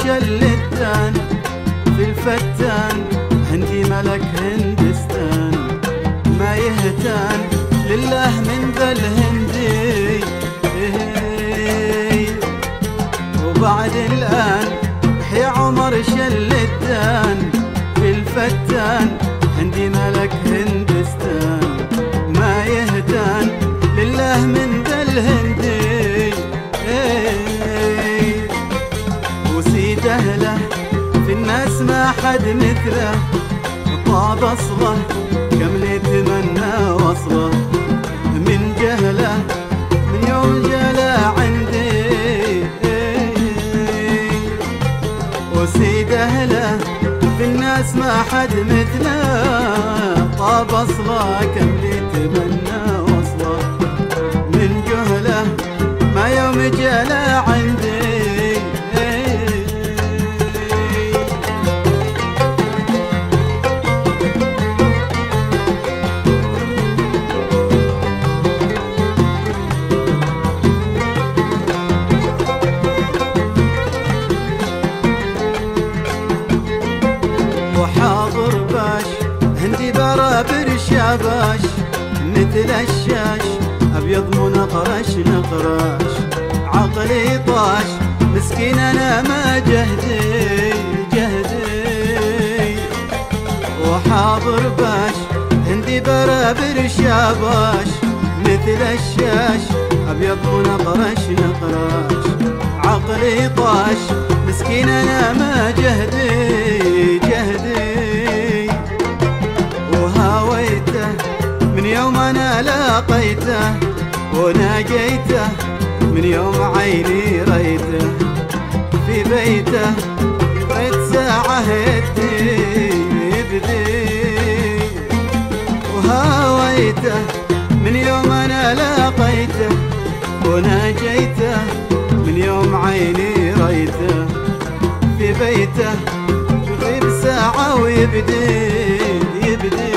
شلتان في الفتان، عندي ملك هندستان ما يهتان لله من ذا الهندي. وبعد الآن يا عمر شلتان في الفتان، عندي ملك هندستان ما يهتان لله من ذا الهندي. وسيد أهله في الناس ما حد مثله، طاب أصله كم يتمنى وصله من جهله من يوم جلا عندي. وسيد أهله في الناس ما حد مثله، طاب أصله كم يتمنى وصله من جهله ما يوم جلا عندي. وحاضر باش هندي برابر شاباش مثل الشاش، أبيض منقرش نقراش عقلي طاش، مسكين أنا ما جهدي جهدي. وحاضر باش هندي برابر شاباش مثل الشاش، أبيض منقرش نقراش عقلي طاش، مسكين أنا ما جهدي جهدي. وهاويته من يوم أنا لاقيته، وناجيته من يوم عيني ريته، في بيته بيت ساعة يبدي. وهاويته من يوم أنا لاقيته، وناجيته من يوم عيني ريته، في بيته يغيب ساعة ويبدي يبدي.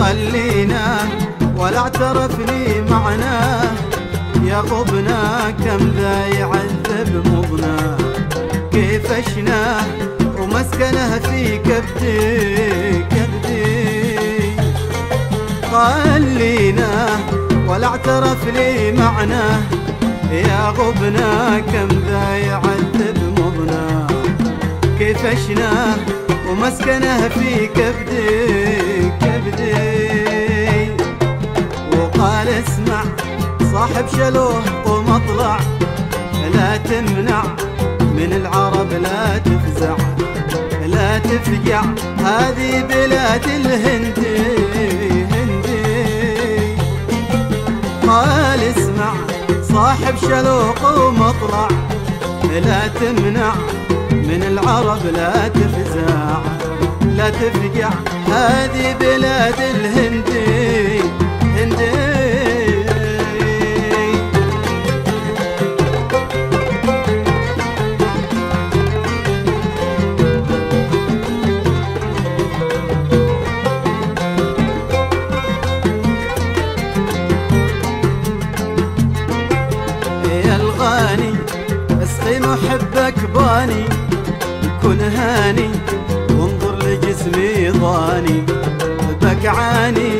خليناه ولا اعترف لي معناه، يا غبنا كم ذا يعذب مضناه، كيف اشناه ومسكنه في كبدي كبدي. خليناه ولا اعترف لي معناه، يا غبنا كم ذا يعذب مضناه، كيف اشناه ومسكنه في كبدي كبدي. وقال اسمع صاحب شلوه قوم اطلع، لا تمنع من العرب لا تفزع لا تفجع، هذه بلاد الهندي هندي. قال اسمع صاحب شلوه قوم اطلع، لا تمنع من العرب لا تفزع لا تفجع، هذه بلاد الهندي هندي. يا الغاني اسقي محبك باني، كن هاني وانظر لجسمي ضاني، بكعاني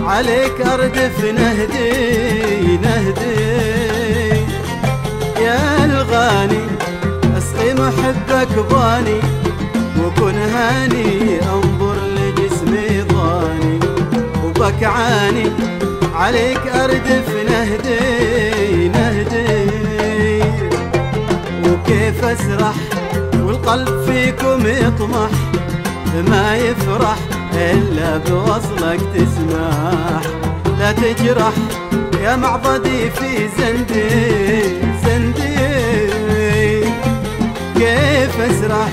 عليك اردف نهدي نهدي. يا الغاني اسقي محبك باني، وكن هاني انظر لجسمي ضاني، وبكعاني عليك اردف نهدي نهدي. وكيف اسرح والقلب فيكم يطمح، ما يفرح إلا بوصلك تسمح لا تجرح يا معضدي في زندي كيف اسرح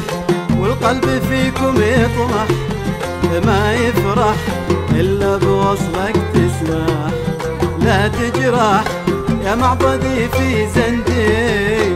والقلب فيكم يطمح ما يفرح إلا بوصلك تسمح لا تجرح يا معضدي في زندي